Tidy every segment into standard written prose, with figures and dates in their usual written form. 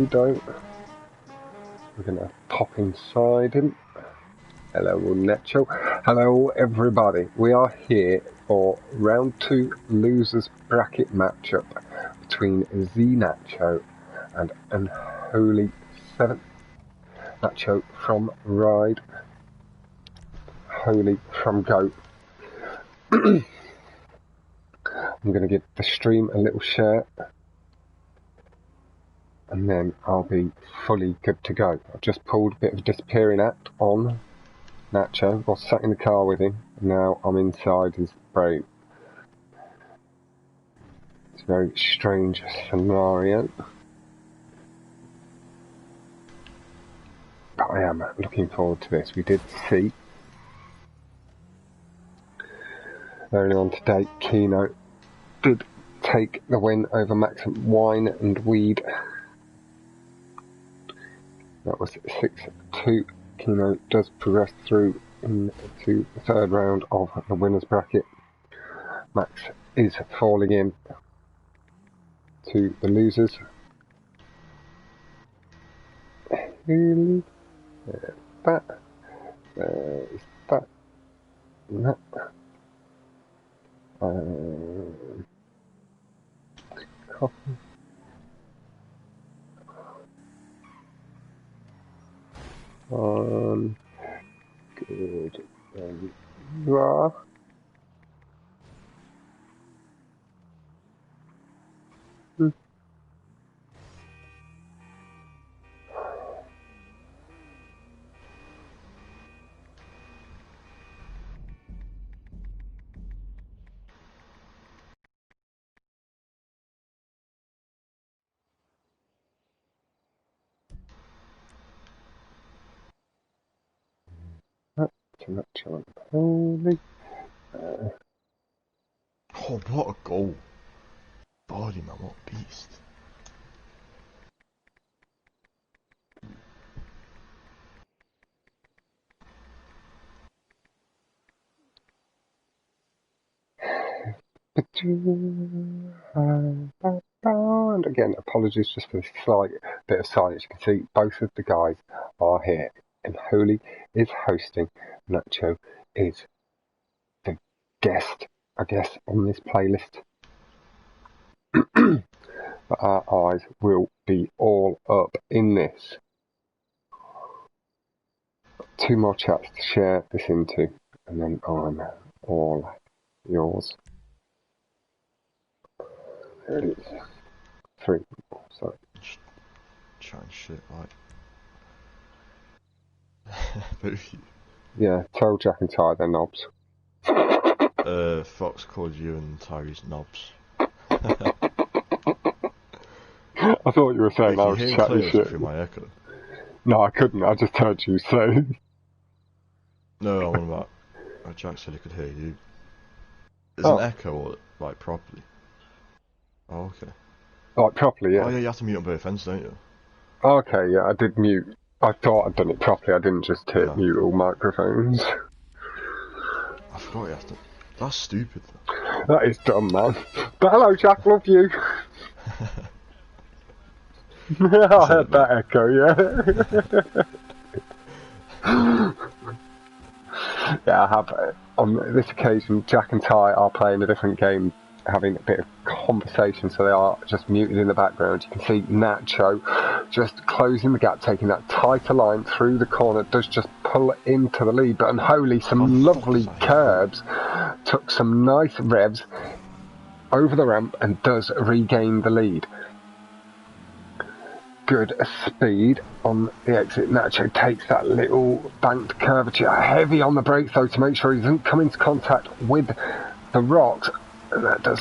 We don't. We're going to pop inside him. Hello, zNacho. Hello, everybody. We are here for round 2 losers bracket matchup between zNacho and Unholy 7. Nacho from Ride, Holy from Go. I'm going to give the stream a little share and then I'll be fully good to go. I've just pulled a bit of a disappearing act on Nacho. I was sat in the car with him, and now I'm inside his brain. It's a very strange scenario. But I am looking forward to this. We did see early on today, Keno did take the win over Max Wine and Weed. That was 6-2. Keno does progress through into the third round of the winners bracket. Max is falling in to the losers. There's that. There's that. And that. Copy. Good. You are. zNacho and Holy. Oh, what a goal. Body, man, what a beast. And again, apologies just for the slight bit of silence. You can see both of the guys are here. And Holy is hosting. Nacho is the guest, I guess, on this playlist. But our eyes will be all up in this. 2 more chats to share this into, and then I'm all yours. There it is. 3 more, sorry. Chatting shit, like. Yeah, tell Jack and Ty they're knobs. Fox called you and Tyrese knobs. I thought you were saying I was chatting shit. Through my echo. No, I couldn't. I just heard you say. No, I want about. Jack said he could hear you. Is an echo or like properly? Oh, okay. Like properly, yeah. Oh yeah, you have to mute on both ends, don't you? Okay, yeah, I did mute. I thought I'd done it properly. I didn't just hit mute all microphones. I forgot you have to. That's stupid. That is dumb, man. But hello, Jack. Love you. I heard that echo, yeah. Yeah, I have. On this occasion, Jack and Ty are playing a different game, having a bit of conversation, so they are just muted in the background. You can see Nacho just closing the gap, taking that tighter line through the corner, does just pull into the lead, but Unholy, some lovely curbs, took some nice revs over the ramp and does regain the lead. Good speed on the exit. Nacho takes that little banked curvature, heavy on the brakes though to make sure he doesn't come into contact with the rocks, and that does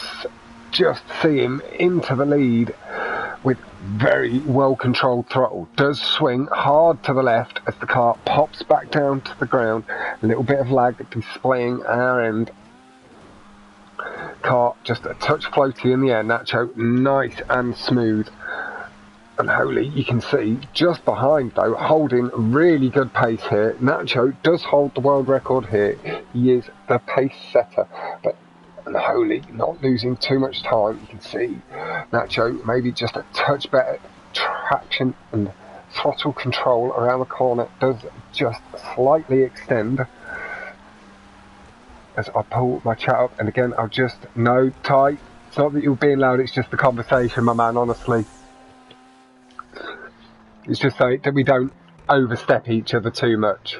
just see him into the lead with very well controlled throttle. Does swing hard to the left as the car pops back down to the ground. A little bit of lag displaying our end. Car just a touch floaty in the air. Nacho nice and smooth. Unholy, you can see just behind though, holding really good pace here. Nacho does hold the world record here. He is the pace setter, but Unholy not losing too much time. You can see Nacho maybe just a touch better traction and throttle control around the corner does just slightly extend as I pull my chat up, and again I'll just no Ty, it's not that you're being loud, it's just the conversation, my man, honestly. It's just so that we don't overstep each other too much.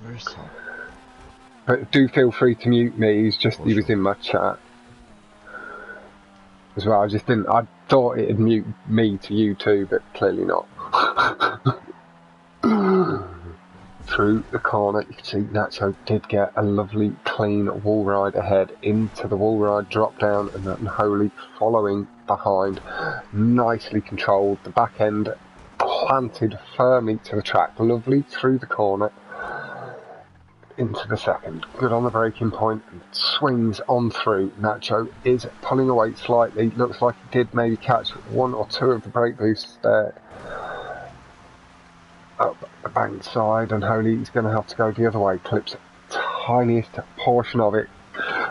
Where's Ty? But do feel free to mute me, he was in my chat as well. I thought it'd mute me to you too, but clearly not. Through the corner, you can see zNacho did get a lovely clean wall ride ahead into the wall ride drop down, and Unholy following behind, nicely controlled. The back end planted firmly to the track, lovely through the corner into the second. Good on the braking point and swings on through. zNacho is pulling away slightly. Looks like he did maybe catch one or two of the brake boosts there. Up the bank side, Unholy is going to have to go the other way. Clips the tiniest portion of it.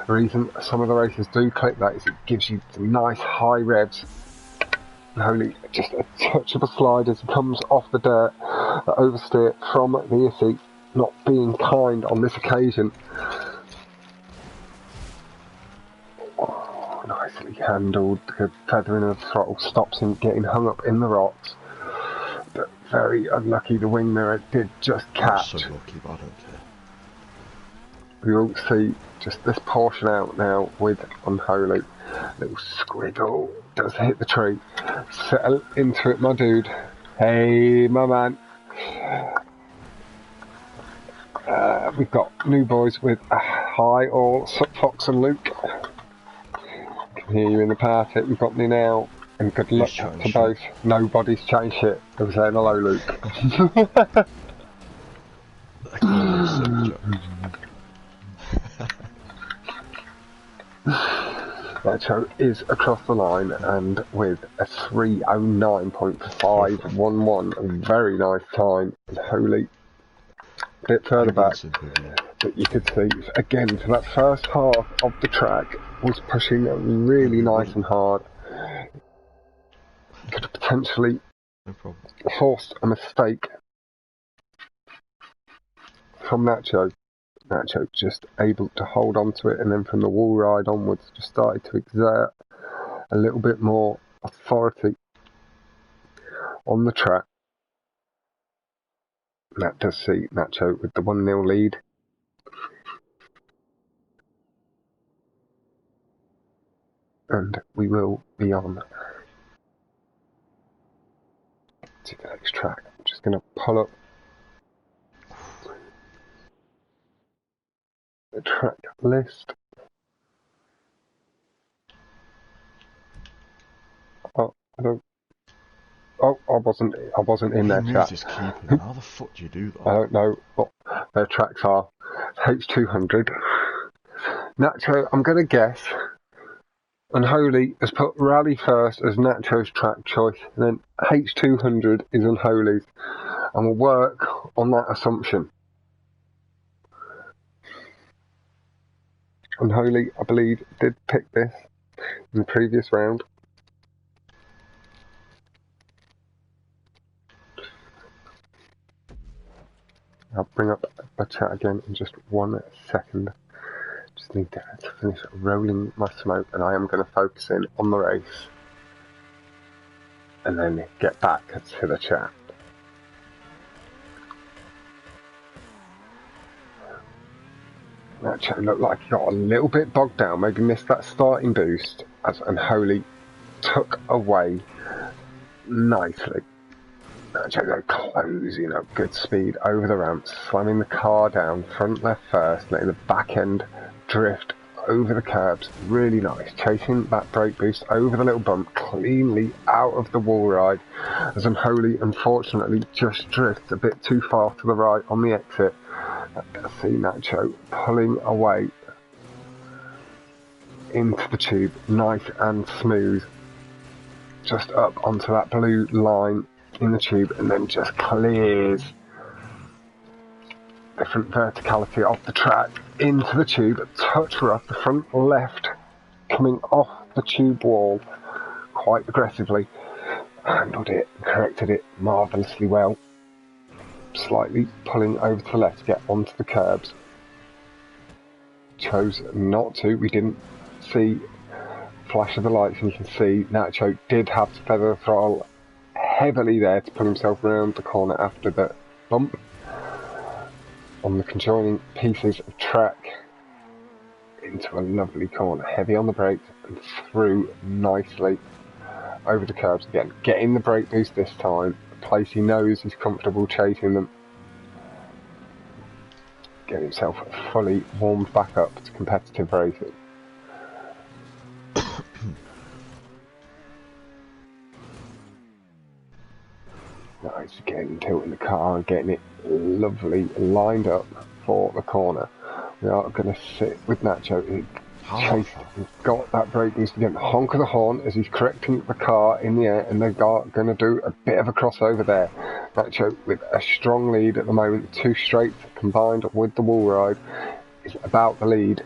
The reason some of the racers do clip that is it gives you some nice high revs. Unholy just a touch of a slide as he comes off the dirt. The oversteer from the Issy not being kind on this occasion. Oh, nicely handled. The feathering of the throttle stops him getting hung up in the rocks. But very unlucky, the wing mirror did just catch. I'm so lucky, but I don't care. We will see just this portion out now with Unholy. Little squiggle does hit the tree. Settle into it, my dude. Hey, my man. We've got new boys with hi all, Fox and Luke. Can hear you in the party. We've got me now, and good luck to both. Nobody's chatting shit. They were saying hello, Luke. zNacho is across the line and with a 3:09.511, a very nice time. Unholy a bit further back, but you could see again for that first half of the track was pushing really nice and hard. Could have potentially forced a mistake from zNacho. zNacho just able to hold on to it, and then from the wall ride onwards just started to exert a little bit more authority on the track. And that does see zNacho with the 1-0 lead. And we will be on to the next track. I'm just going to pull up the track list. Oh, I don't. Oh, I wasn't in their chat. How the fuck do you do that? I don't know what their tracks are. H200. zNacho, I'm going to guess. Unholy has put Rally first as zNacho's track choice, and then H200 is Unholy's, and we'll work on that assumption. Unholy, I believe, did pick this in the previous round. I'll bring up the chat again in just 1 second. Just need to finish rolling my smoke, and I am going to focus in on the race and then get back to the chat. Actually, looked like he got a little bit bogged down, maybe missed that starting boost as Unholy took away nicely. Actually, they're closing up good speed over the ramps, slamming the car down front left first, letting the back end drift over the curbs. Really nice. Chasing that brake boost over the little bump, cleanly out of the wall ride, as Unholy unfortunately just drifts a bit too far to the right on the exit. I see zNacho pulling away into the tube, nice and smooth, just up onto that blue line in the tube, and then just clears different verticality of the track into the tube, touch rough, the front left coming off the tube wall quite aggressively, handled it, corrected it marvellously well. Slightly pulling over to the left to get onto the curbs. Chose not to. We didn't see flash of the lights, and you can see Nacho did have to feather the throttle heavily there to pull himself around the corner after the bump on the conjoining pieces of track into a lovely corner, heavy on the brakes and through nicely over the curbs again, getting the brake boost this time, a place he knows he's comfortable chasing them, get himself fully warmed back up to competitive racing. Nice, again tilting the car and getting it lovely lined up for the corner. We are going to sit with Nacho. He chased, he's got that brake boost again. Honk of the horn as he's correcting the car in the air, and they're going to do a bit of a crossover there. Nacho with a strong lead at the moment. 2 straights combined with the wall ride is about the lead.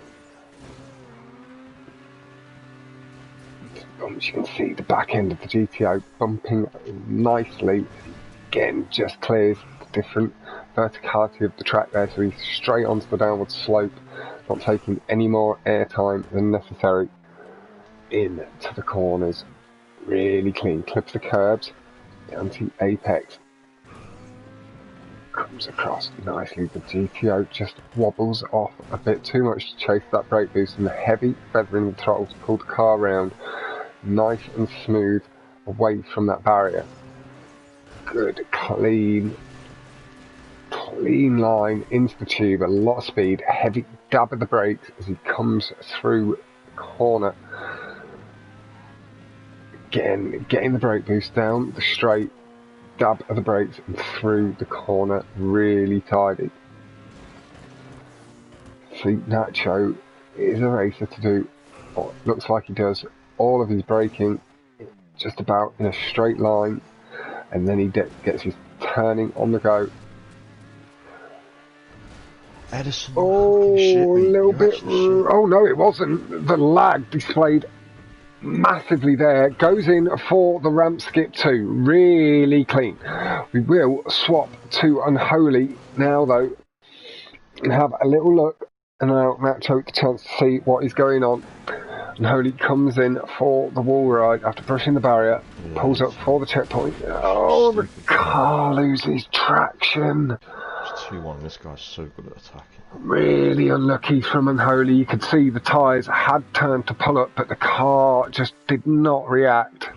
You can see the back end of the GTO bumping nicely. Again, just clears the different verticality of the track there, so he's straight onto the downward slope, not taking any more airtime than necessary into the corners. Really clean, clips the curbs, the anti-apex comes across nicely. The GTO just wobbles off a bit too much to chase that brake boost, and the heavy feathering the throttle to pull the car around nice and smooth away from that barrier. Good, clean line into the tube, a lot of speed, heavy dab of the brakes as he comes through the corner. Again, getting the brake boost down the straight, dab of the brakes and through the corner, really tidy. See, Nacho is a racer to do what looks like he does all of his braking just about in a straight line, and then he gets his turning on the go. Edison, oh, shit, a little bit. Oh no, it wasn't. The lag displayed massively there. Goes in for the ramp skip too. Really clean. We will swap to Unholy now though, and have a little look and allow Nacho the chance to see what is going on. Unholy comes in for the wall ride after brushing the barrier, pulls up for the checkpoint. Oh, the car loses traction. It's 2-1, this guy's so good at attacking. Really unlucky from Unholy. You could see the tyres had turned to pull up, but the car just did not react.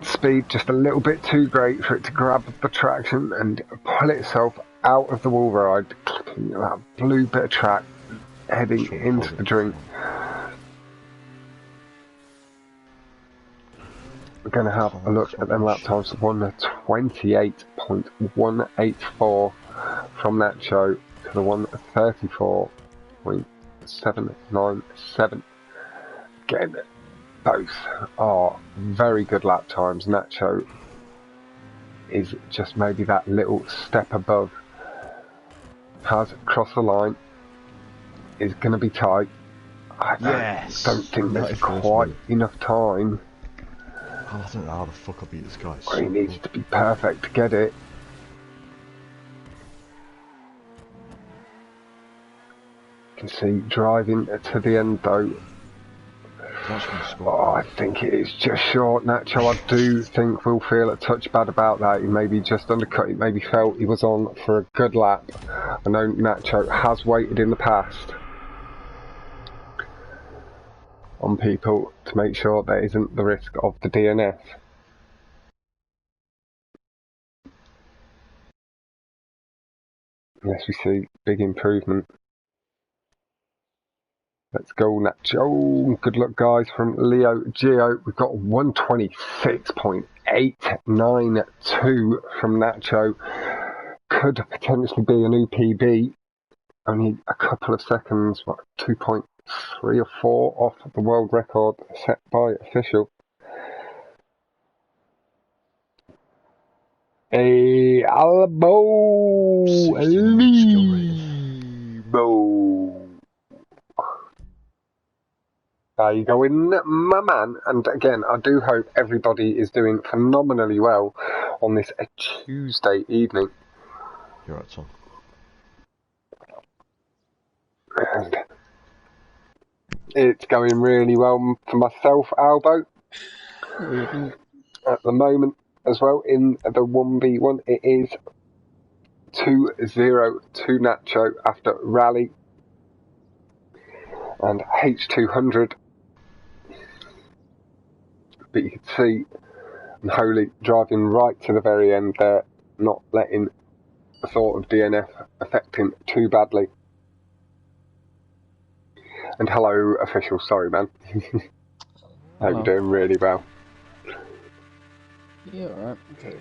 Speed just a little bit too great for it to grab the traction and pull itself out of the wall ride, clipping that blue bit of track, heading into the drink. We're going to have a look at them lap times. 1:28.184 from Nacho to the 1:34.797. Again, both are very good lap times. Nacho is just maybe that little step above. Has crossed the line. Is going to be tight. I don't think there's quite enough time. I don't know how the fuck I beat this guy. He needs to be perfect to get it. You can see driving to the end though. Oh, I think it is just short. Nacho, I do think will feel a touch bad about that. He maybe just undercut it, maybe felt he was on for a good lap. I know Nacho has waited in the past on people to make sure there isn't the risk of the DNF. Unless we see big improvement. Let's go, Nacho. Good luck, guys, from Leo Geo. We've got 1:26.892 from Nacho. Could potentially be a new PB. Only a couple of seconds, 2.3 or 4 off the world record set by official. Albo. How you going, my man? And again, I do hope everybody is doing phenomenally well on this Tuesday evening. You're right, Tom. And it's going really well for myself, Albo. At the moment as well, in the 1v1, it is 2-0 to Nacho after rally. And H200. But you can see Unholy driving right to the very end there, not letting the thought of DNF affect him too badly. And hello, official. Sorry, man. Hope you're doing really well. Yeah, alright. I'm very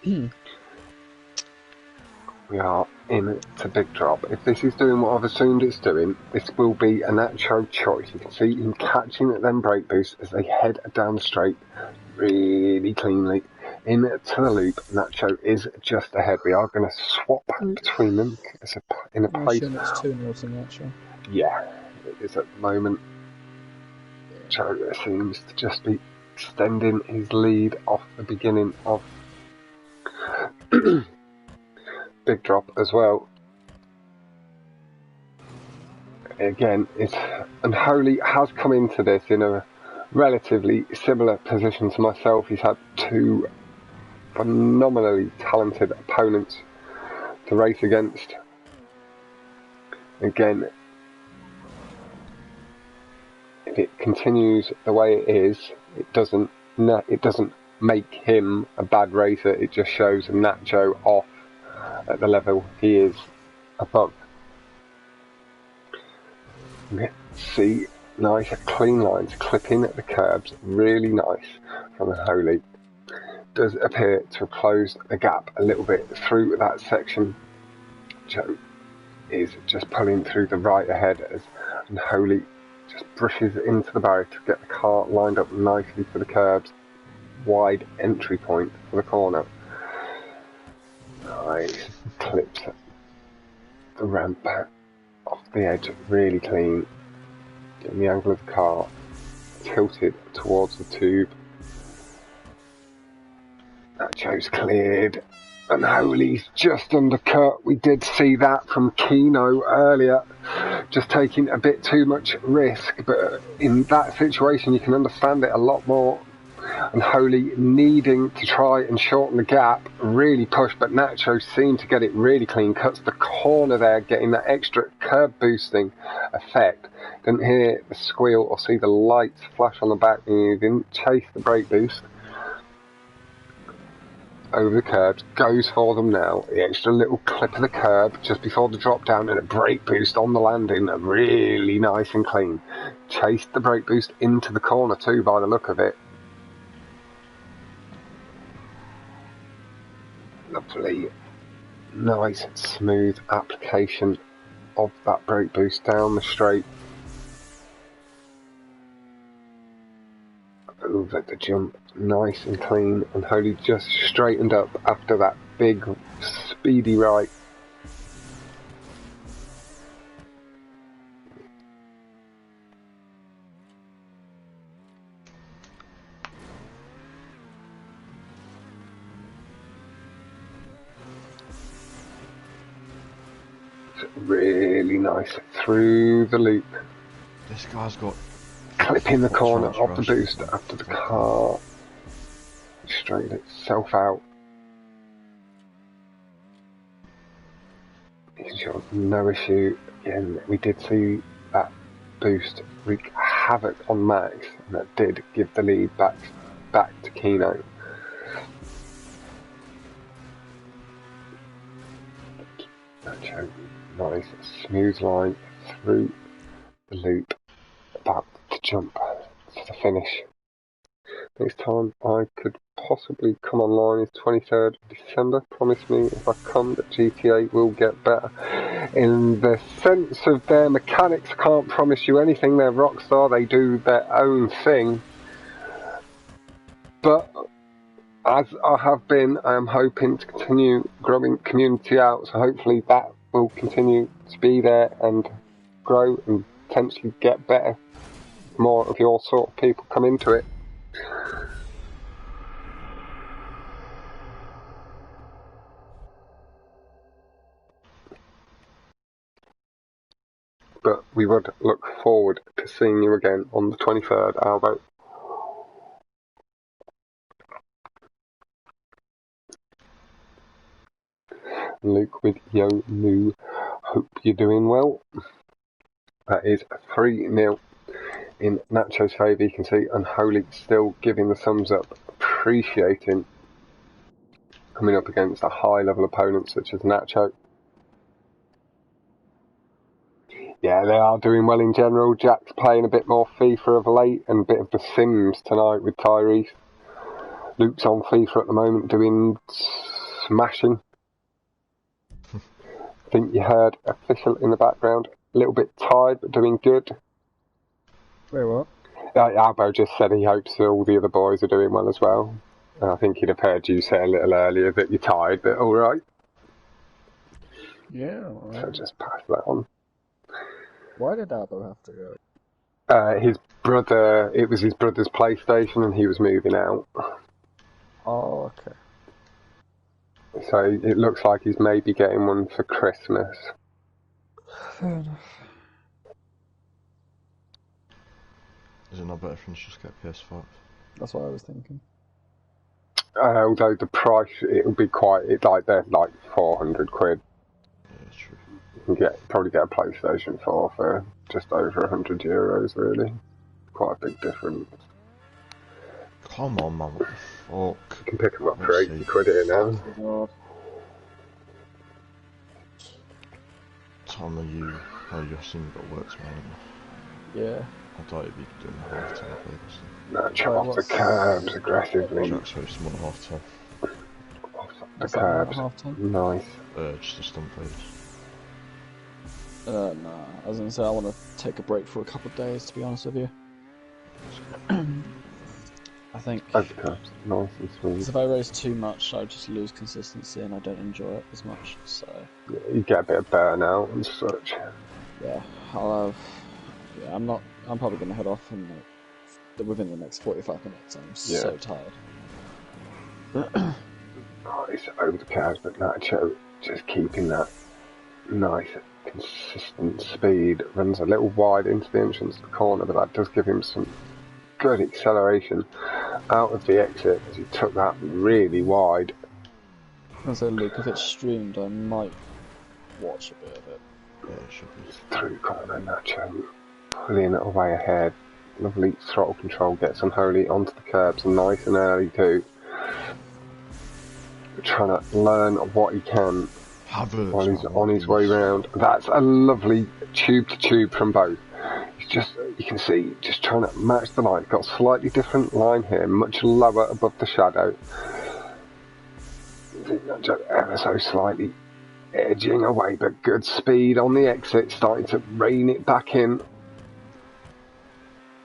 tired. We are in to Big Drop. If this is doing what I've assumed it's doing, this will be a Nacho choice. You can see him catching at them brake boosts as they head down the straight really cleanly into the loop. Nacho is just ahead. We are going to swap between them in a place. Sure it's 2-0 to Nacho. Yeah, it is at the moment. Nacho seems to just be extending his lead off the beginning of Big Drop as well. Again, Unholy has come into this in a relatively similar position to myself. He's had two phenomenally talented opponents to race against. Again, if it continues the way it is, it doesn't make him a bad racer. It just shows Nacho off at the level he is above. Let's see, nice clean lines clipping at the curbs, really nice from Unholy. Does appear to have closed the gap a little bit through that section. Joe is just pulling through the right ahead as Unholy just brushes into the barrier to get the car lined up nicely for the curbs. Wide entry point for the corner. Nice clips the ramp off the edge really clean. Getting the angle of the car tilted towards the tube. Nacho's cleared. Unholy's just undercut. We did see that from Kino earlier. Just taking a bit too much risk, but in that situation you can understand it a lot more. Unholy needing to try and shorten the gap, really push, but Nacho seemed to get it really clean, cuts the corner there, getting that extra curb boosting effect. Didn't hear the squeal or see the lights flash on the back, and you didn't chase the brake boost. Over the curbs, goes for them now. The extra little clip of the curb just before the drop down and a brake boost on the landing, really nice and clean. Chased the brake boost into the corner too by the look of it. Lovely, nice, smooth application of that brake boost down the straight. Over the jump, nice and clean, and Unholy just straightened up after that big, speedy right. Really nice through the loop. This guy's got clipping the corner of the boost after the car straightened itself out. Making sure no issue. Again, we did see that boost wreak havoc on Max, and that did give the lead back to Kino. Nacho, nice smooth line through the loop, about to jump to the finish. Next time I could possibly come online is 23rd of December. Promise me if I come that GTA will get better. In the sense of their mechanics, I can't promise you anything. They're Rockstar, they do their own thing. But as I have been, I am hoping to continue growing community out, so hopefully that will continue to be there and grow and potentially get better. More of your sort of people come into it. But we would look forward to seeing you again on the 23rd, Albo. Luke with Yo Moo, hope you're doing well. That is 3-0 in Nacho's favour. You can see Unholy still giving the thumbs up, appreciating coming up against a high level opponent such as Nacho. Yeah, they are doing well in general. Jack's playing a bit more FIFA of late and a bit of The Sims tonight with Tyrese. Luke's on FIFA at the moment doing smashing. I think you heard Official in the background. A little bit tired, but doing good. Very well. Albo just said he hopes all the other boys are doing well as well. And I think he'd have heard you say a little earlier that you're tired, but alright. Yeah, all right. So just pass that on. Why did Albo have to go? His brother, it was his brother's PlayStation and he was moving out. Oh, okay. So it looks like he's maybe getting one for Christmas. Fair enough. Is it not better for him to just get PS5? That's what I was thinking. Although the price, it'll be quite, they're like 400 quid. Yeah, it's true. You can probably get a PlayStation 4 for just over 100 euros, really. Quite a big difference. Come on, man, what the fuck? You can pick them up for 80 quid here now. God. Tom, you assume you've got work tomorrow, haven't you? Yeah. I thought you'd be doing the half time purposely. Nacho off the curbs aggressively. Jack's supposed to want half time. Off the What's that, curbs. half-time? Nice. Just a stunt page. Nah. I was gonna say I want to take a break for a couple of days, to be honest with you. I think Off the curbs. Nice and sweet. if I race too much, I just lose consistency and I don't enjoy it as much. So Yeah, you get a bit of burnout and such. yeah, I'm probably gonna head off within the next 45 minutes. I'm so tired. Nice over the curbs, but Nacho just keeping that nice, consistent speed. Runs a little wide into the entrance of the corner, but that does give him some good acceleration out of the exit as he took that really wide. And so, Luke, if it's streamed, I might watch a bit of it. Yeah, it should be. Through corner, Nacho pulling it away ahead. Lovely throttle control, gets Unholy onto the curbs nice and early too. Trying to learn what he can while he's on his way round. That's a lovely tube to tube from both. He's just, you can see, just trying to match the line. Got a slightly different line here, much lower above the shadow. Just ever so slightly edging away, but good speed on the exit, starting to rein it back in.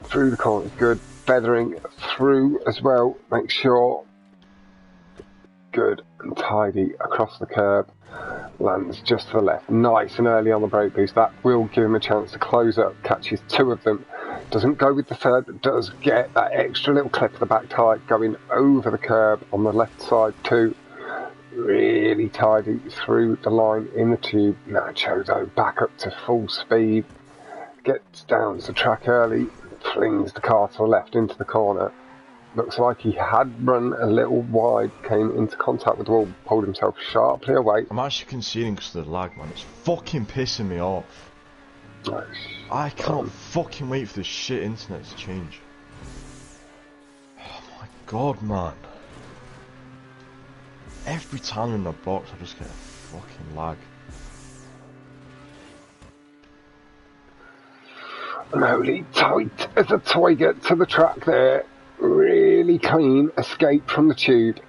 Through the corner, good feathering through as well. Make sure good and tidy across the curb. Lands just to the left. Nice and early on the brake boost. That will give him a chance to close up. Catches two of them. Doesn't go with the third, but does get that extra little clip of the back tyre going over the curb on the left side too. Really tidy through the line in the tube. Nacho though back up to full speed. Gets down to the track early. Flings the car to the left into the corner. Looks like he had run a little wide, came into contact with the wall, pulled himself sharply away. I'm actually conceding because of the lag, man. It's fucking pissing me off. Nice. I can't fucking wait for this shit internet to change. Oh my god, man. Every time in the box, I just get a fucking lag. Unholy tight as a tiger to the track there. Really clean escape from the tube.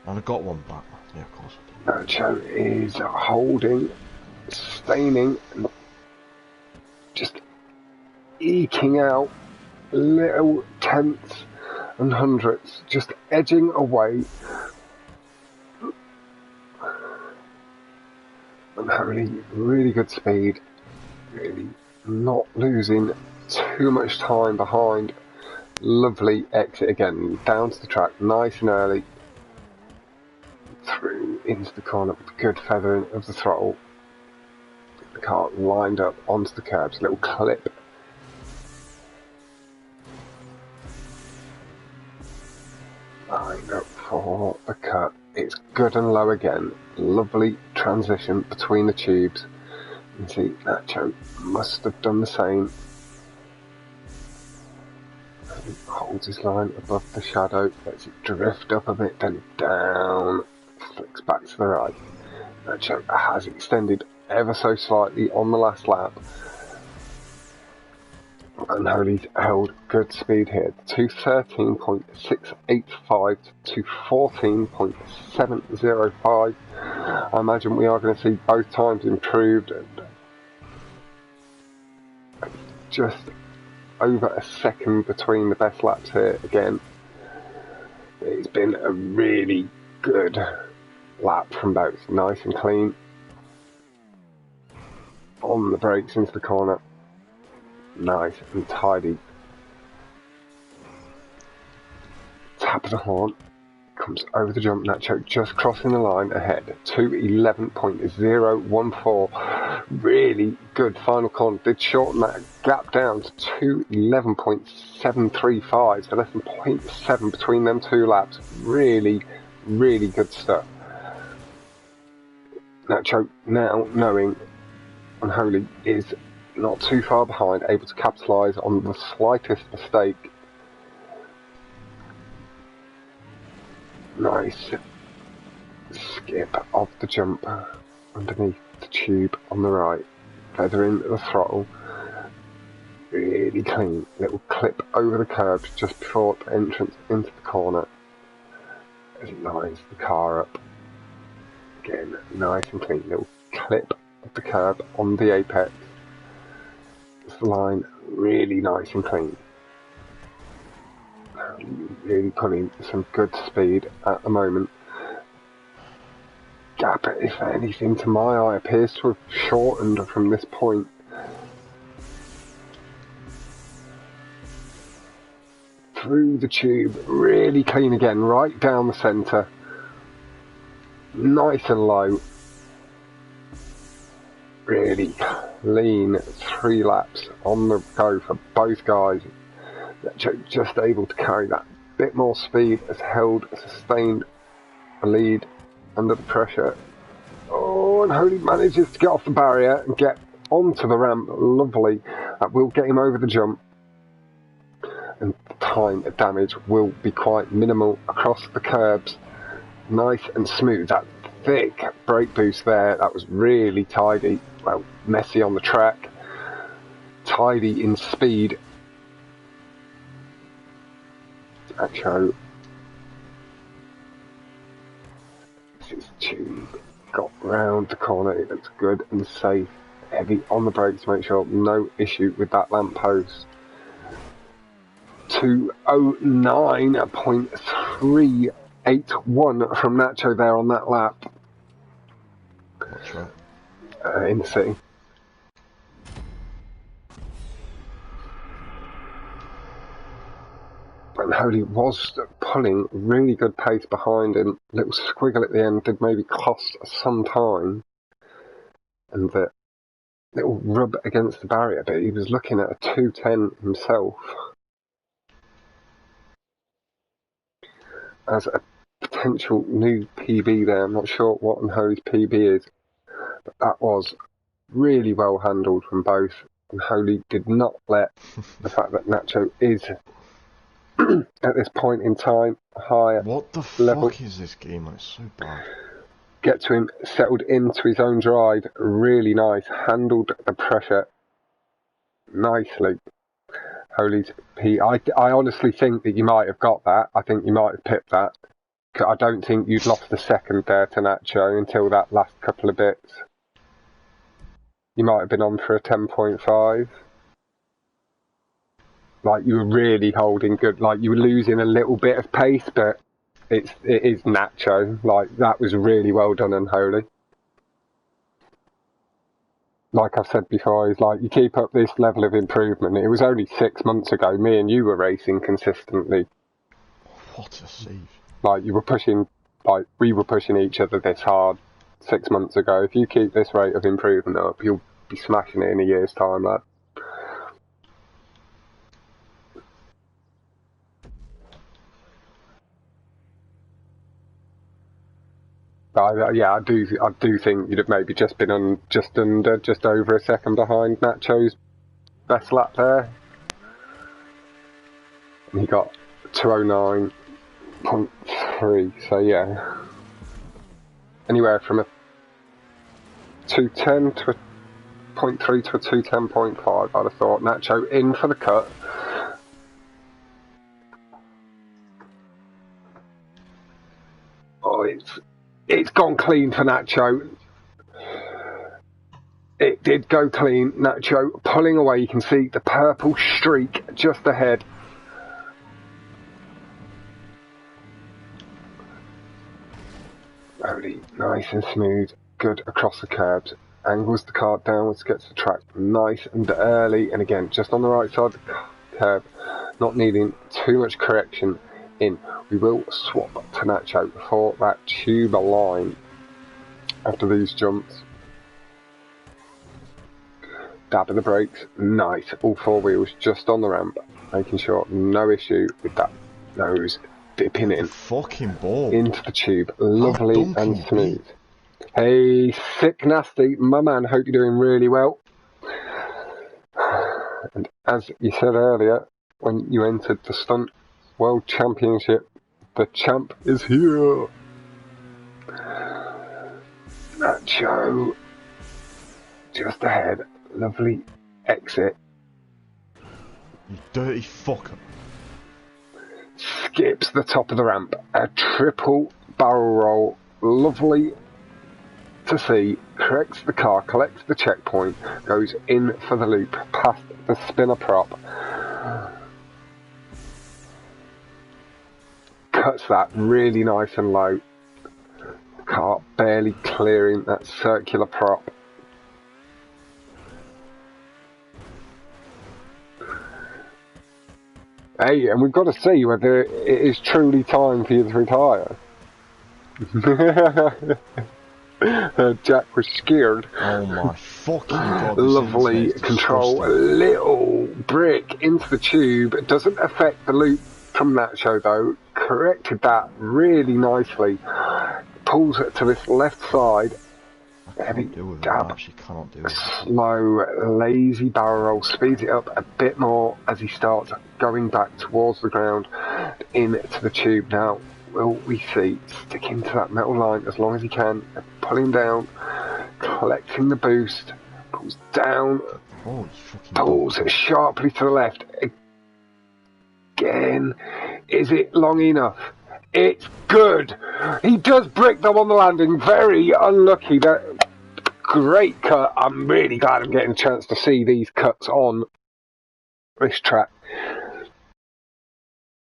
And I got one back, man. Yeah, of course I did. Nacho is holding, staining, and just eking out little tenths and hundredths, just edging away. Unholy, really good speed, really not losing too much time behind. Lovely exit again, down to the track, nice and early. Through into the corner with good feathering of the throttle. The car lined up onto the curbs, little clip. Lined up for the cut. It's good and low again. Lovely transition between the tubes. You can see zNacho must have done the same. He holds his line above the shadow, lets it drift up a bit, then down, flicks back to the right. zNacho has extended ever so slightly on the last lap. Unholy's held good speed here, 213.685 to 214.705. I imagine we are going to see both times improved. Just over a second between the best laps here again. It's been a really good lap from both, nice and clean. On the brakes into the corner, nice and tidy. Tap of the horn, comes over the jump. zNacho just crossing the line ahead, 211.014. Really good final corner, did shorten that gap down to 211.735, so less than 0.7 between them two laps. Really good stuff. zNacho now knowing Unholy is not too far behind, able to capitalise on the slightest mistake. Nice skip of the jump underneath the tube on the right, feathering the throttle, really clean, little clip over the curbs just before the entrance into the corner as it lines the car up. Again, nice and clean, little clip of the curb on the apex. This line really nice and clean. Really pulling some good speed at the moment. Gap, if anything, to my eye, appears to have shortened from this point. Through the tube, really clean again, right down the centre. Nice and low. Really clean 3 laps on the go for both guys. Just able to carry that bit more speed, has held a sustained lead under the pressure. Oh, and Unholy manages to get off the barrier and get onto the ramp. Lovely. That will get him over the jump. And the time damage will be quite minimal across the curbs. Nice and smooth. That thick brake boost there, that was really tidy. Well, messy on the track. Tidy in speed. zNacho. His tube got round the corner, it looks good and safe. Heavy on the brakes to make sure no issue with that lamppost. 209.381 from zNacho there on that lap. That's right. In the city. Unholy was pulling really good pace behind him. Little squiggle at the end did maybe cost some time, and that little rub against the barrier, but he was looking at a 210 himself as a potential new PB there. I'm not sure what Unholy's PB is, but that was really well handled from both. Unholy did not let the fact that zNacho is at this point in time higher What the level fuck is this game? It's so bad. get to him, settled into his own drive, really nice, handled the pressure nicely. Holy's I honestly think that you might have got that. I think you might have pipped that. I don't think you'd lost a second there to zNacho until that last couple of bits. You might have been on for a 10.5. Like, you were really holding good. Like, you were losing a little bit of pace, but it is zNacho. Like, that was really well done, Unholy. like I've said before, is like you keep up this level of improvement. It was only 6 months ago me and you were racing consistently. What a save. Like you were pushing, like we were pushing each other this hard 6 months ago. If you keep this rate of improvement up, you'll be smashing it in a year's time, lad. Yeah, I do think you'd have maybe just been just over a second behind Nacho's best lap there. And he got 209.3, so yeah. Anywhere from a 210 to a 0.3 to a 210.5, I'd have thought. Nacho in for the cut. Oh, it's gone clean for Nacho. It did go clean. Nacho pulling away. You can see the purple streak just ahead. Really nice and smooth. Good across the curbs. Angles the car downwards, gets the track nice and early. And again, just on the right side of the curb. Not needing too much correction in. We will swap to Nacho for that tuber line after these jumps. Dabbing the brakes, nice. All four wheels just on the ramp, making sure no issue with that nose dipping in. Fucking ball. Into the tube, lovely and smooth. Hey, sick nasty, my man, hope you're doing really well. And as you said earlier, when you entered the Stunt World Championship, the champ is here. Nacho just ahead, lovely exit. You dirty fucker. Skips the top of the ramp, a triple barrel roll, lovely to see, corrects the car, collects the checkpoint, goes in for the loop, past the spinner prop. Cuts that really nice and low. Car barely clearing that circular prop. Hey, and we've got to see whether it is truly time for you to retire. Jack was scared. Oh my fucking god. Lovely control. A little brick into the tube. It doesn't affect the loop from Nacho though. Corrected that really nicely. Pulls it to this left side. Heavy dab. Slow, lazy barrel roll. Speeds it up a bit more as he starts going back towards the ground into the tube. Now, will we see sticking to that metal line as long as he can, pulling down, collecting the boost, pulls down, pulls sharply to the left. Again, is it long enough? It's good. He does brick them on the landing. Very unlucky. That great cut. I'm really glad I'm getting a chance to see these cuts on this track.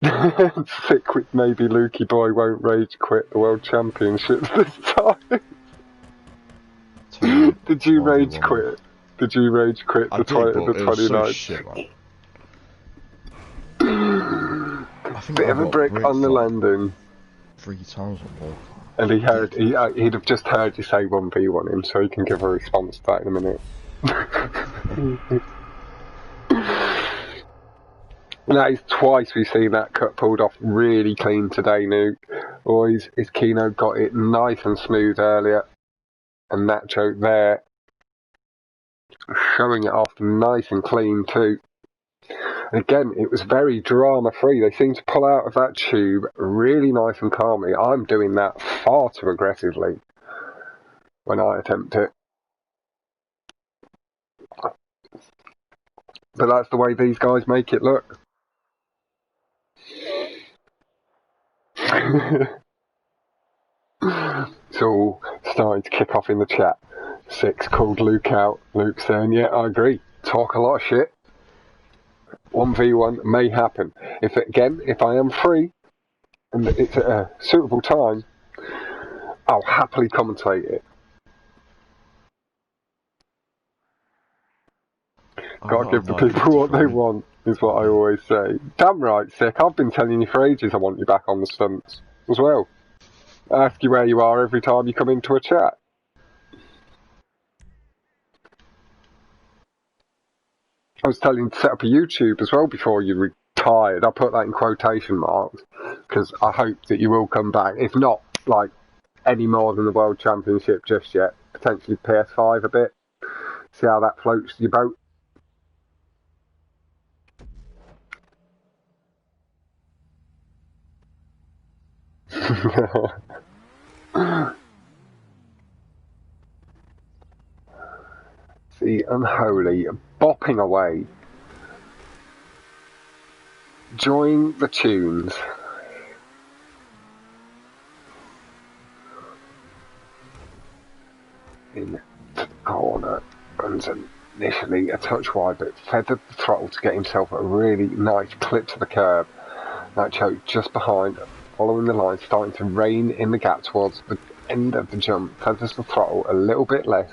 Sick with maybe Lukey boy won't rage quit the World Championships this time. Did you rage quit? Did you rage quit the 29th? Bit of a brick on the landing. 3 times on ball. And he'd have just heard you say 1v1 him, so he can give a response to that in a minute. That is twice we've seen that cut pulled off really clean today, Nuke. Always his Kino got it nice and smooth earlier. And Nacho there, showing it off nice and clean too. Again, it was very drama-free. They seem to pull out of that tube really nice and calmly. I'm doing that far too aggressively when I attempt it. But that's the way these guys make it look. It's all starting to kick off in the chat. 6 called Luke out. Luke saying, yeah, I agree. Talk a lot of shit. 1v1 may happen. If I am free and it's at a suitable time, I'll happily commentate it. Gotta give the people what they want, is what I always say. Damn right, Sick. I've been telling you for ages I want you back on the stunts as well. I ask you where you are every time you come into a chat. I was telling you to set up a YouTube as well before you retired. I put that in quotation marks because I hope that you will come back. If not, like, any more than the World Championship just yet. Potentially PS5 a bit. See how that floats your boat. See, Unholy bopping away. Join the tunes. In the corner, runs initially a touch wide, but feathered the throttle to get himself a really nice clip to the curb. zNacho just behind, following the line, starting to rein in the gap towards the end of the jump, feathers the throttle a little bit less,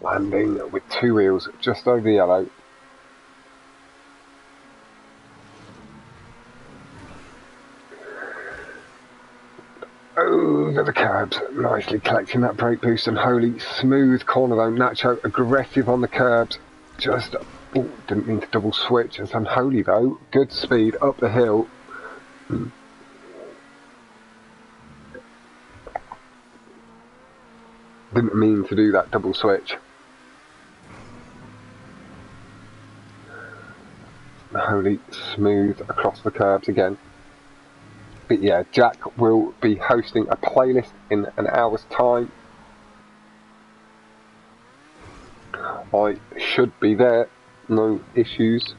landing with two wheels just over the yellow. Over the curbs, nicely collecting that brake boost. Unholy, smooth corner though. zNacho aggressive on the curbs. Just, didn't mean to double switch. It's Unholy though. Good speed up the hill. Didn't mean to do that double switch. Unholy, smooth across the curbs again. But yeah, Jack will be hosting a playlist in an hour's time. I should be there, no issues.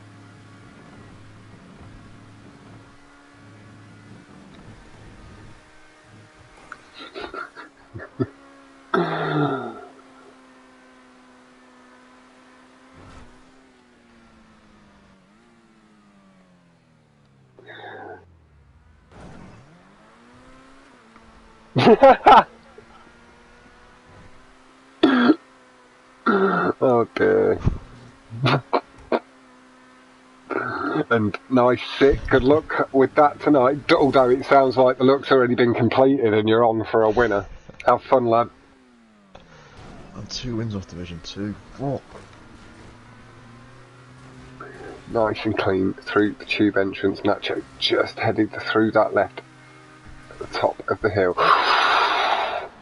Oh dear. And nice sit, good luck with that tonight. Although it sounds like the look's already been completed and you're on for a winner. Have fun, lad. I'm 2 wins off Division 2. What? Nice and clean through the tube entrance. zNacho just headed through that left at the top of the hill.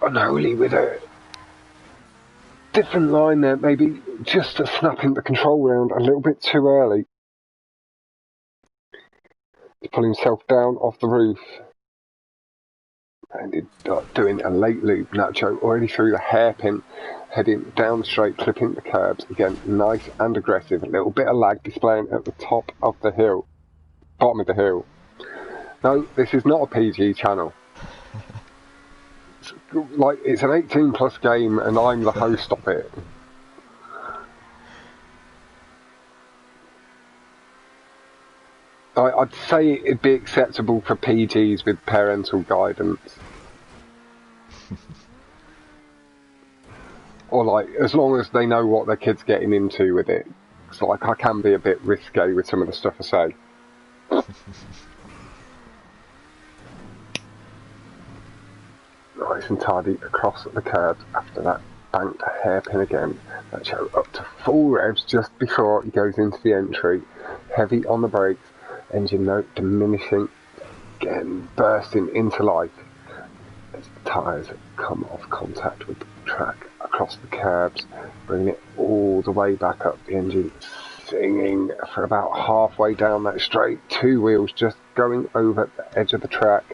Unholy with a different line there, maybe just snapping the control round a little bit too early. To pull himself down off the roof. And doing a late loop. zNacho already through the hairpin, heading down straight, clipping the curbs. Again, nice and aggressive. A little bit of lag displaying at the top of the hill. Bottom of the hill. No, this is not a PG channel. It's an 18 plus game and I'm the host of it. I'd say it'd be acceptable for PGs with parental guidance. Or like, as long as they know what their kid's getting into with it. It's like, I can be a bit risque with some of the stuff I say. Nice and tidy across the curb after that banked hairpin again. zNacho up to full revs just before he goes into the entry. Heavy on the brakes, engine note diminishing, again bursting into life as the tyres come off contact with the track across the curbs, bringing it all the way back up. The engine singing for about halfway down that straight, two wheels just going over the edge of the track.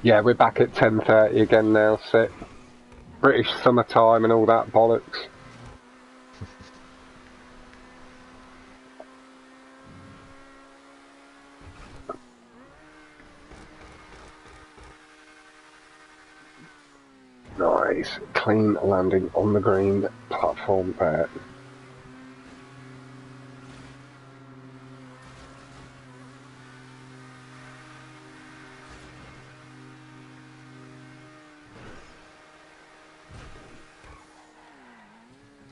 Yeah, we're back at 10:30 again now, Sit. British summertime and all that bollocks. Nice, clean landing on the green platform there.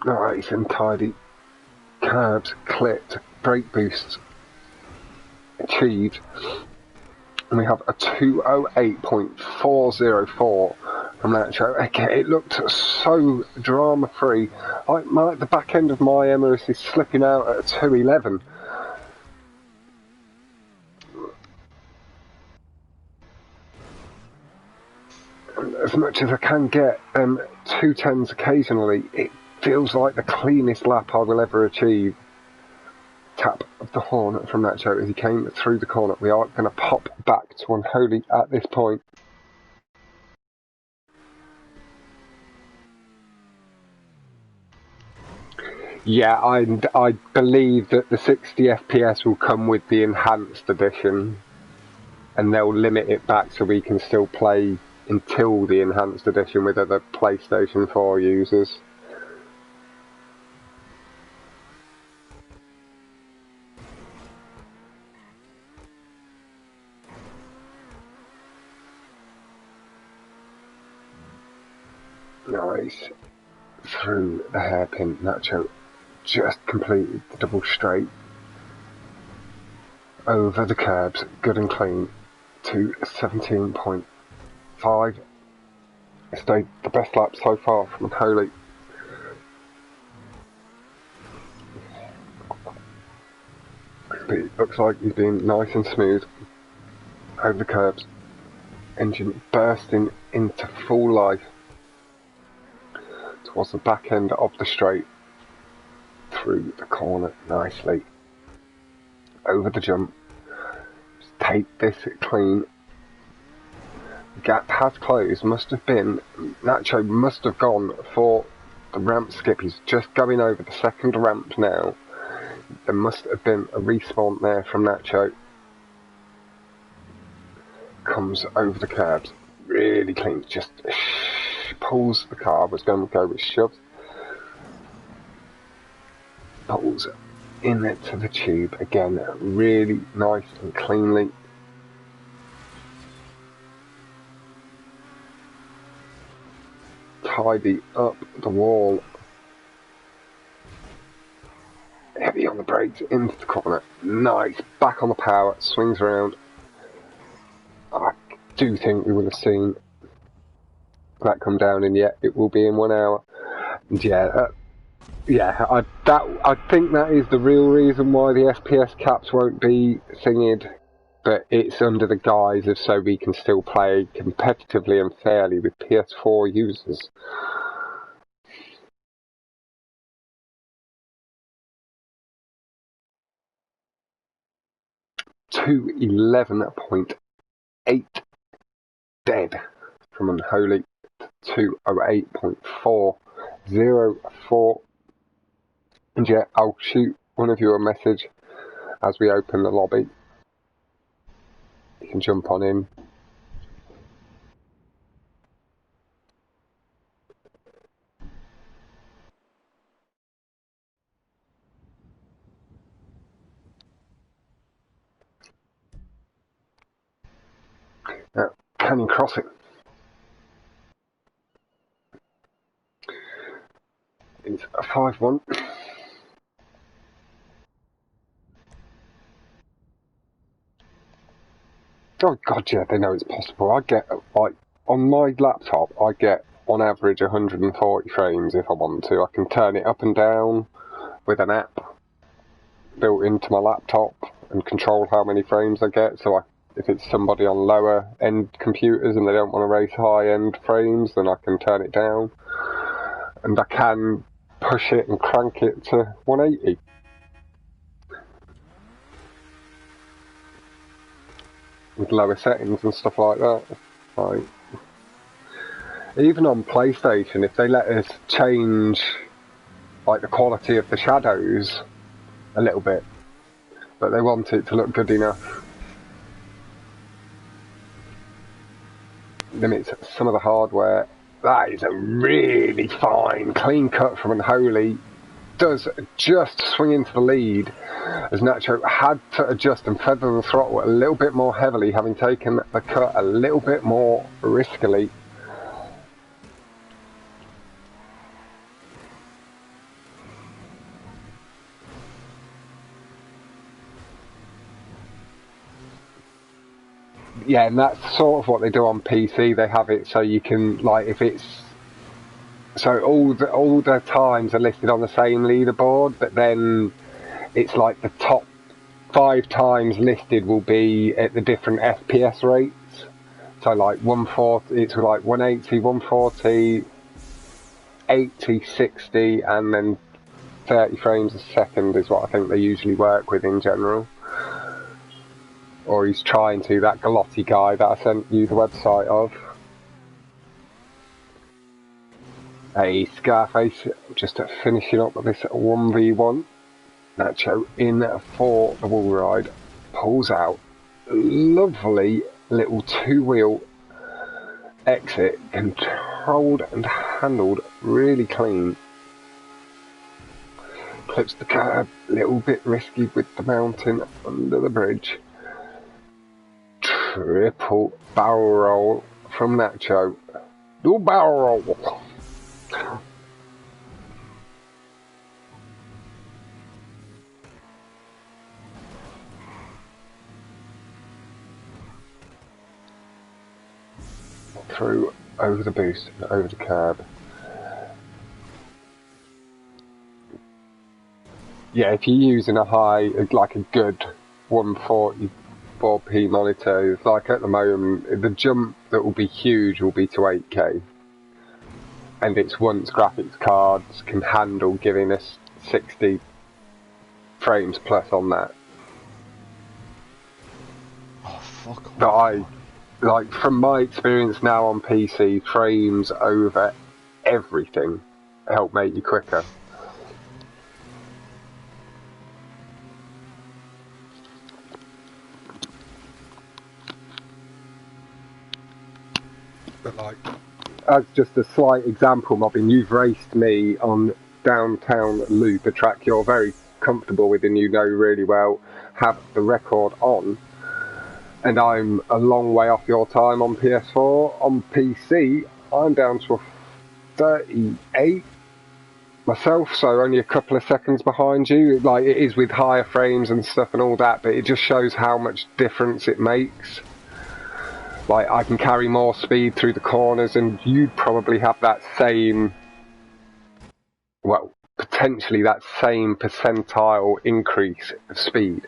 Nice and tidy. Curbs clipped. Brake boosts achieved. And we have a 208.404 from zNacho. Again, it looked so drama-free. The back end of my Emirates is slipping out at a 211. As much as I can get 210s occasionally, it feels like the cleanest lap I will ever achieve. Tap of the horn from zNacho as he came through the corner. We are going to pop back to Unholy at this point. Yeah, I believe that the 60 FPS will come with the enhanced edition, and they'll limit it back so we can still play until the enhanced edition with other PlayStation 4 users. Nice. Through the hairpin, zNacho just completed the double straight. Over the curbs, good and clean, to 17.5. Stayed the best lap so far from Unholy. But it looks like he's been nice and smooth over the curbs. Engine bursting into full life towards the back end of the straight. Through the corner nicely. Over the jump. Just take this clean. The gap has closed. zNacho must have gone for the ramp skip. He's just going over the second ramp now. There must have been a respawn there from zNacho. Comes over the curbs. Really clean. Just pulls the car. Was going to go with shoves. Pulls in it to the tube. Again, really nice and cleanly. Tidy up the wall. Heavy on the brakes into the corner. Nice. Back on the power. Swings around. I do think we would have seen that come down, and yet it will be in 1 hour. And I think that is the real reason why the FPS caps won't be thingied, but it's under the guise of so we can still play competitively and fairly with PS4 users. $211.8 dead from Unholy to 208.404. And yeah, I'll shoot one of you a message as we open the lobby. You can jump on in. Canyon Crossing. It's a 5-1. Oh god, yeah, they know it's possible. I get, like, on my laptop, I get on average 140 frames if I want to. I can turn it up and down with an app built into my laptop and control how many frames I get. So if it's somebody on lower end computers and they don't want to race high end frames, then I can turn it down. And I can push it and crank it to 180. With lower settings and stuff like that. Like, even on PlayStation, if they let us change like the quality of the shadows a little bit, but they want it to look good enough, limits some of the hardware. That is a really fine, clean cut from Unholy. Does just swing into the lead as zNacho had to adjust and feather the throttle a little bit more heavily, having taken the cut a little bit more riskily. Yeah, and that's sort of what they do on PC. They have it so you can, like, if it's... So all the times are listed on the same leaderboard, but then it's like the top 5 times listed will be at the different FPS rates. So like 140, it's like 180, 140, 80, 60, and then 30 frames a second is what I think they usually work with in general. Or he's trying to, that Galotti guy that I sent you the website of. Hey, Scarface, just finishing up with this 1v1. Nacho in for the wall ride. Pulls out. Lovely little two-wheel exit. Controlled and handled really clean. Clips the curb. Little bit risky with the mountain under the bridge. Triple barrel roll from Nacho. Do barrel roll. Through over the boost and over the curb. Yeah, if you're using a high, like a good 144p monitor, like at the moment, the jump that will be huge will be to 8K. And it's once graphics cards can handle giving us 60 frames plus on that. Oh, fuck off. But like, from my experience now on PC, frames over everything help make you quicker. But like, as just a slight example, Robin, you've raced me on Downtown Loop, a track you're very comfortable with and you know really well, have the record on, and I'm a long way off your time on PS4. On PC, I'm down to a 38 myself, so only a couple of seconds behind you. Like, it is with higher frames and stuff and all that, but it just shows how much difference it makes. Like, I can carry more speed through the corners, and you'd probably have that same, well, potentially that same percentile increase of speed.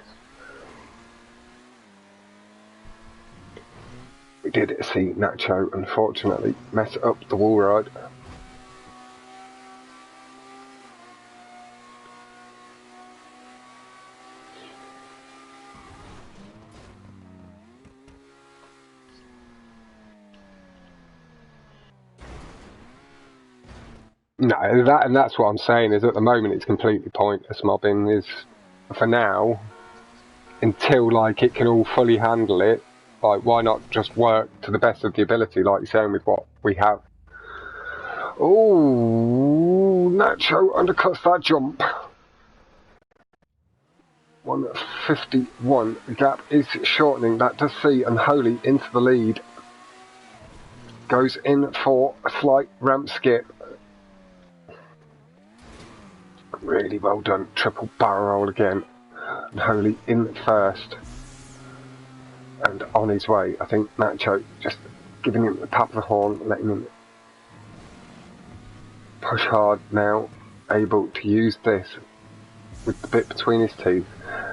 We did see Nacho, unfortunately, mess up the wall ride. No, and that's what I'm saying, is at the moment it's completely pointless mobbing, is for now, until like it can all fully handle it, like why not just work to the best of the ability, like you're saying, with what we have. Oh, Nacho undercuts that jump. 151, the gap is shortening, that does see Unholy into the lead. Goes in for a slight ramp skip. Really well done, triple barrel roll again. Unholy in first. And on his way, I think Nacho just giving him the tap of the horn, letting him push hard now, able to use this with the bit between his teeth.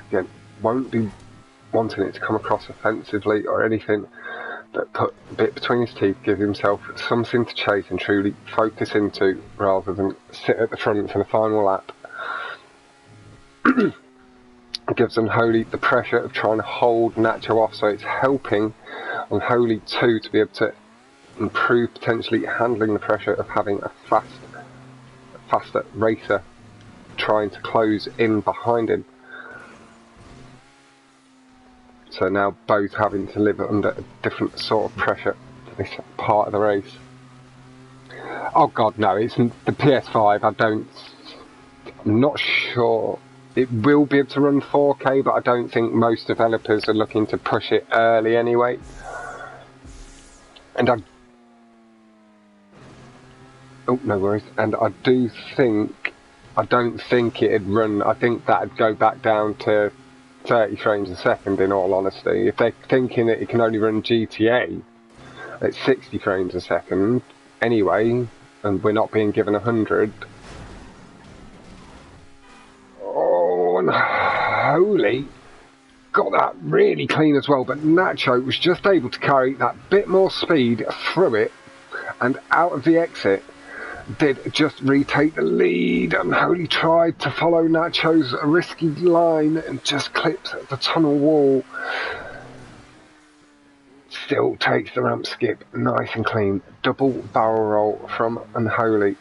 Again, won't be wanting it to come across offensively or anything, but put the bit between his teeth, give himself something to chase and truly focus into, rather than sit at the front for the final lap. It gives Unholy the pressure of trying to hold Nacho off, so it's helping Unholy too to be able to improve potentially handling the pressure of having a faster racer trying to close in behind him. So now both having to live under a different sort of pressure for this part of the race. Oh god, no, it's the PS5, I'm not sure. It will be able to run 4K, but I don't think most developers are looking to push it early anyway. And oh, no worries. And I don't think it'd run, I think that'd go back down to 30 frames a second, in all honesty. If they're thinking that it can only run GTA at 60 frames a second anyway, and we're not being given 100. Oh, Unholy got that really clean as well, but zNacho was just able to carry that bit more speed through it and out of the exit. Did just retake the lead. Unholy tried to follow zNacho's risky line and just clipped the tunnel wall. Still takes the ramp skip nice and clean. Double barrel roll from Unholy.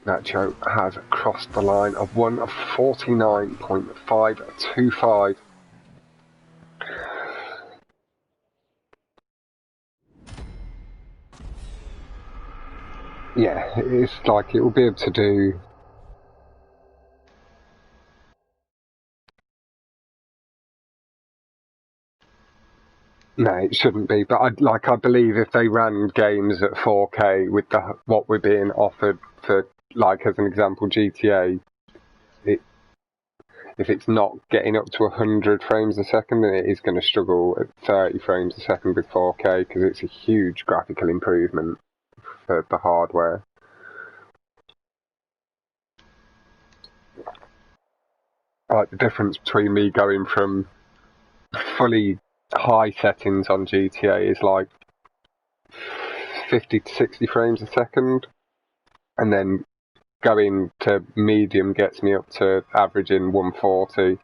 zNacho has crossed the line of 1:49.525. Yeah, it's like it will be able to do. No, it shouldn't be. But I believe if they ran games at 4K with what we're being offered for, like as an example, GTA, if it's not getting up to 100 frames a second, then it is going to struggle at 30 frames a second with 4K because it's a huge graphical improvement for the hardware. Like the difference between me going from fully high settings on GTA is like 50 to 60 frames a second, and then going to medium gets me up to averaging 140,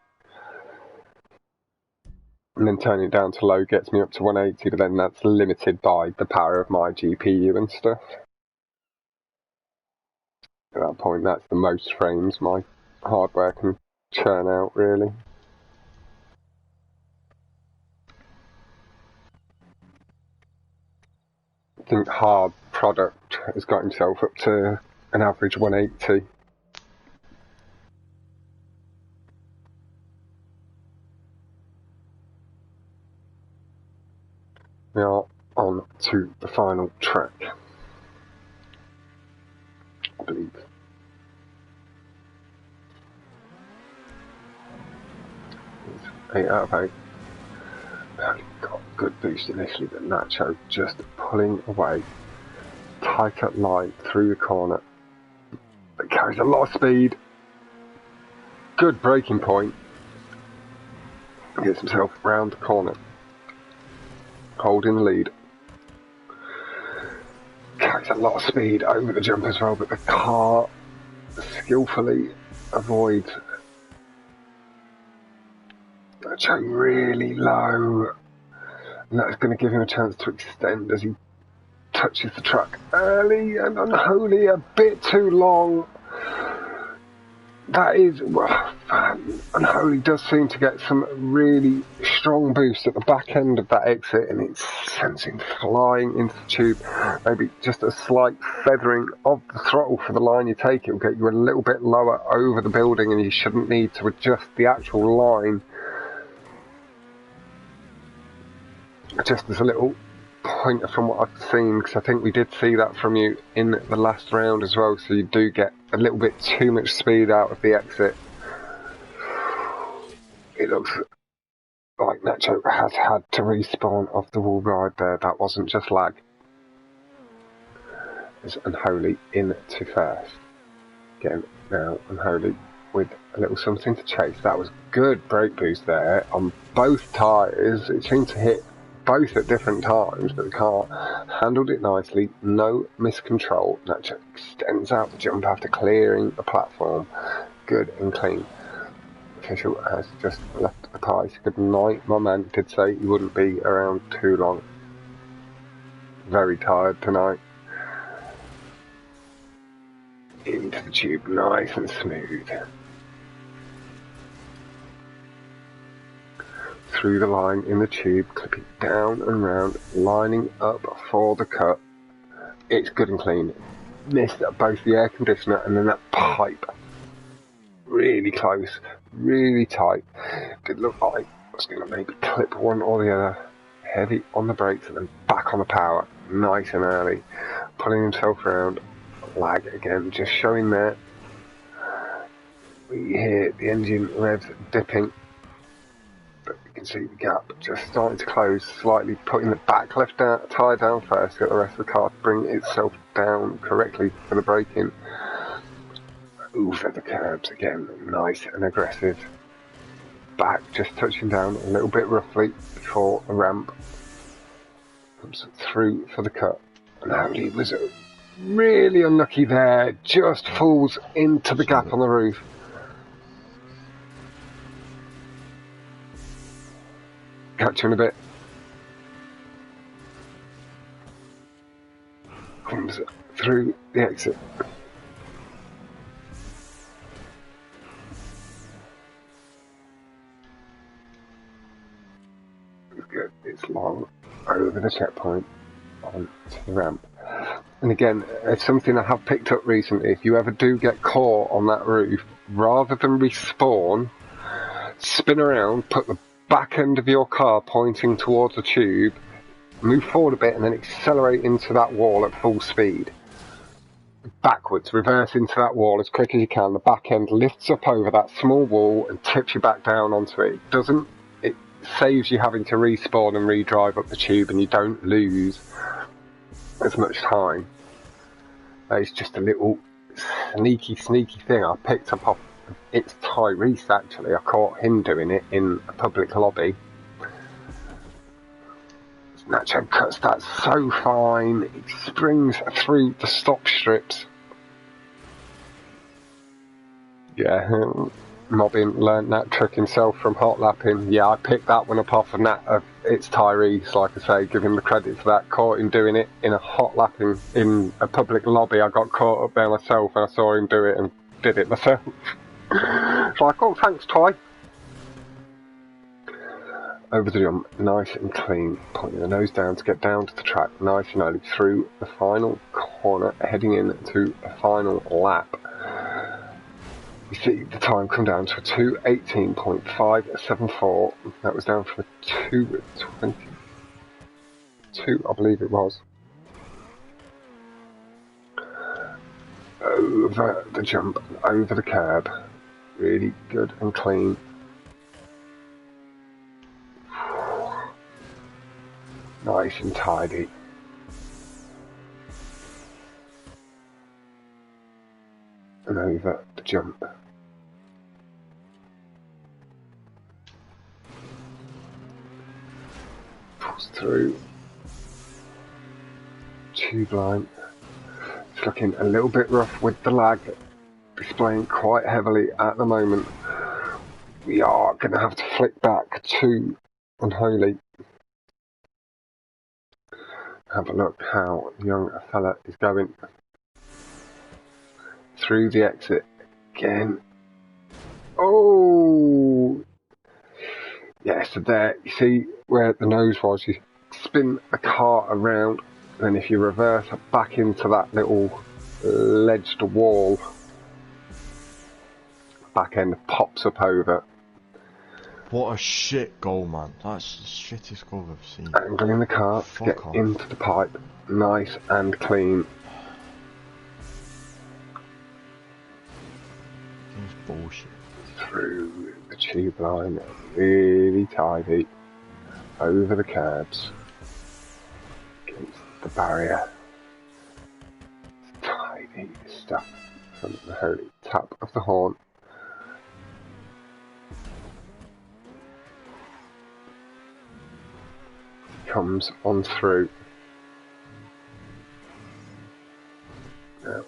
and then turning it down to low gets me up to 180, but then that's limited by the power of my GPU and stuff. At that point, that's the most frames my hardware can churn out, really. I think Hard Product has got himself up to an average 180. We are on to the final track, I believe. It's 8 out of 8. Got a good boost initially, but zNacho just pulling away. Tight up line through the corner. It carries a lot of speed. Good braking point. Gets himself round the corner. Holding the lead. Carries a lot of speed over the jump as well, but the car skillfully avoids. zNacho really low. And that's going to give him a chance to extend as he touches the track early, and Unholy a bit too long. That is, well, Unholy does seem to get some really strong boost at the back end of that exit, and it sends him flying into the tube. Maybe just a slight feathering of the throttle for the line you take, it will get you a little bit lower over the building, and you shouldn't need to adjust the actual line. Just as a little pointer from what I've seen, because I think we did see that from you in the last round as well, so you do get a little bit too much speed out of the exit. It looks like zNacho has had to respawn off the wall ride there. That wasn't just lag. It's Unholy in to first. Again, now Unholy with a little something to chase. That was good brake boost there on both tyres. It seemed to hit both at different times, but the car handled it nicely. No miscontrol. zNacho extends out the jump after clearing the platform. Good and clean. Official has just left the car. Good night. My man did say he wouldn't be around too long. Very tired tonight. Into the tube, nice and smooth. Through the line in the tube, clipping down and round, lining up for the cut. It's good and clean. Missed both the air conditioner and then that pipe. Really close, really tight. Did look like I was going to maybe clip one or the other. Heavy on the brakes and then back on the power. Nice and early. Pulling himself around. Lag again, just showing there. We hear the engine revs dipping. can see the gap just starting to close slightly, putting the back left tyre down first, get the rest of the car to bring itself down correctly for the braking. Over the curbs again, nice and aggressive. Back just touching down a little bit roughly before the ramp. Comes through for the cut. And Unholy was really unlucky there, just falls into the gap on the roof. Catch him a bit. Comes through the exit. Good, it's long over the checkpoint onto the ramp. And again, it's something I have picked up recently. If you ever do get caught on that roof, rather than respawn, spin around, put the back end of your car pointing towards the tube, move forward a bit and then accelerate into that wall at full speed. Backwards, reverse into that wall as quick as you can. The back end lifts up over that small wall and tips you back down onto it. It saves you having to respawn and redrive up the tube, and you don't lose as much time. It's just a little sneaky thing I picked up off. It's Tyrese actually. I caught him doing it in a public lobby. zNacho cuts that so fine. It springs through the stop strips. Yeah, Mobbin learnt that trick himself from hot lapping. Yeah, I picked that one up off of it's Tyrese, like I say, give him the credit for that. Caught him doing it in a hot lapping in a public lobby. I got caught up there myself and I saw him do it and did it myself. It's like, oh, thanks, Ty. Over the jump, nice and clean, pointing the nose down to get down to the track, nice and early through the final corner, heading into the final lap. You see the time come down to a 2:18.574. That was down from a 2:22, I believe it was. Over the jump, over the curb, really good and clean. Nice and tidy. And over the jump. Pulls through. Tube line. It's looking a little bit rough with the lag, displaying quite heavily at the moment. We are going to have to flick back to Unholy. Have a look how young a fella is going through the exit again. Oh, yeah. So there, you see where the nose was. You spin the car around, and then if you reverse back into that little ledged wall, back end pops up over. What a shit goal, man. That's the shittest goal I've seen. Angling the car to get into the pipe, nice and clean. It's bullshit. Through the tube line, really tidy. Over the curbs. Against the barrier. Tidy stuff from the holy tap of the horn. Comes on through. Now,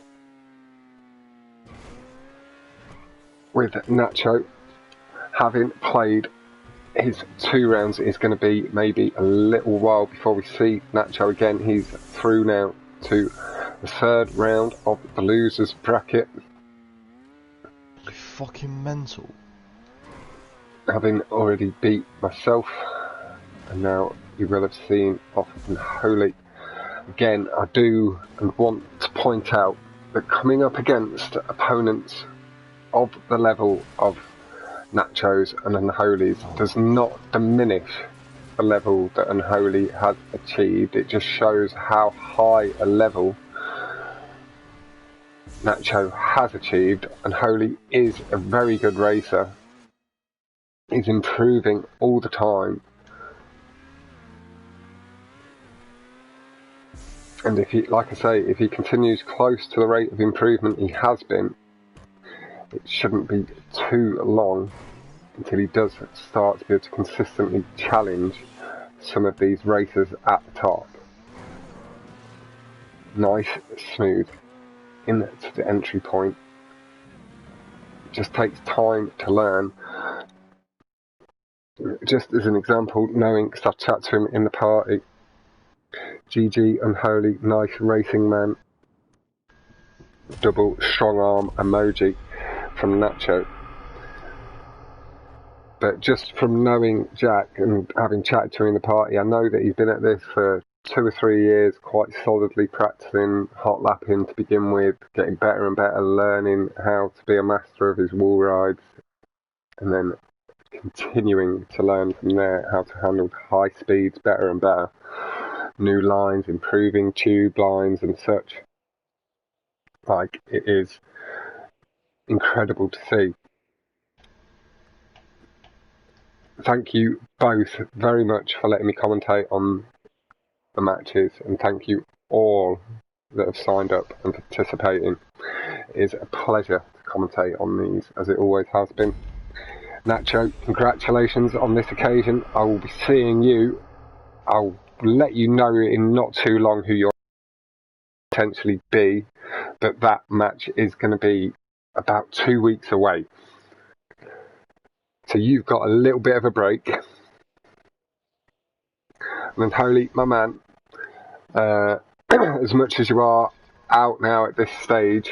with Nacho having played his 2 rounds, it's going to be maybe a little while before we see Nacho again. He's through now to the 3rd round of the losers bracket. You fucking mental. Having already beat myself, and now you will have seen off Unholy. Again, I do and want to point out that coming up against opponents of the level of Nachos and Unholies does not diminish the level that Unholy has achieved. It just shows how high a level Nacho has achieved. Unholy is a very good racer. is improving all the time. And if he, like I say, if he continues close to the rate of improvement he has been, it shouldn't be too long until he does start to be able to consistently challenge some of these racers at the top. Nice, smooth into the entry point. It just takes time to learn. Just as an example, knowing, because I've chatted to him in the party, GG, Unholy, nice racing man, double strong arm emoji from zNacho. But just from knowing Jack and having chatted to him in the party, I know that he's been at this for 2 or 3 years, quite solidly practicing hot lapping to begin with, getting better and better, learning how to be a master of his wall rides, and then continuing to learn from there how to handle high speeds better and better, new lines, improving tube lines and such. Like, it is incredible to see. Thank you both very much for letting me commentate on the matches, and thank you all that have signed up and participating. It is a pleasure to commentate on these, as it always has been. zNacho, congratulations on this occasion. I will be seeing you. I'll let you know in not too long who you'll potentially be, but that match is going to be about 2 weeks away. So you've got a little bit of a break. And Unholy, my man, as much as you are out now at this stage,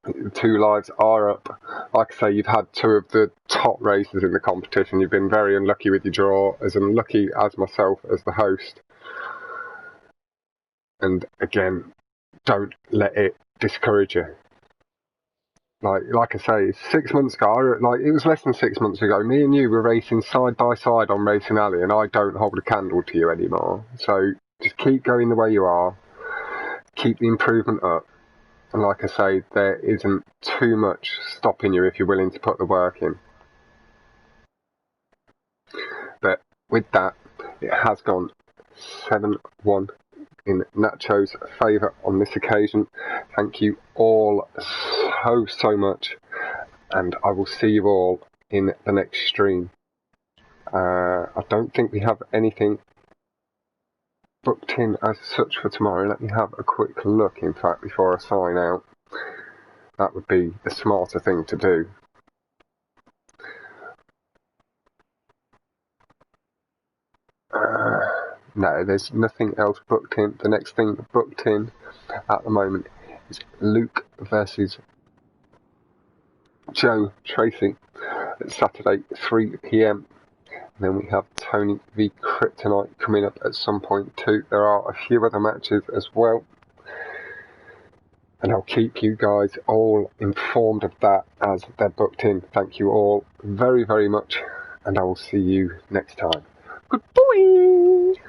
the 2 lives are up. Like I say, you've had 2 of the top races in the competition. You've been very unlucky with your draw, as unlucky as myself as the host. And again, don't let it discourage you. Like I say, 6 months ago, like it was less than 6 months ago, me and you were racing side by side on Racing Alley, and I don't hold a candle to you anymore. So just keep going the way you are, keep the improvement up, and like I say, there isn't too much stopping you if you're willing to put the work in. But with that, it has gone 7-1 in zNacho's favour on this occasion. Thank you all so much, and I will see you all in the next stream. I don't think we have anything booked in as such for tomorrow. Let me have a quick look, in fact, before I sign out. That would be the smarter thing to do. No, there's nothing else booked in. The next thing booked in at the moment is Luke versus Joe Tracy. It's Saturday, 3 PM. And then we have Tony v Kryptonite coming up at some point too. There are a few other matches as well. And I'll keep you guys all informed of that as they're booked in. Thank you all very, very much. And I will see you next time. Goodbye!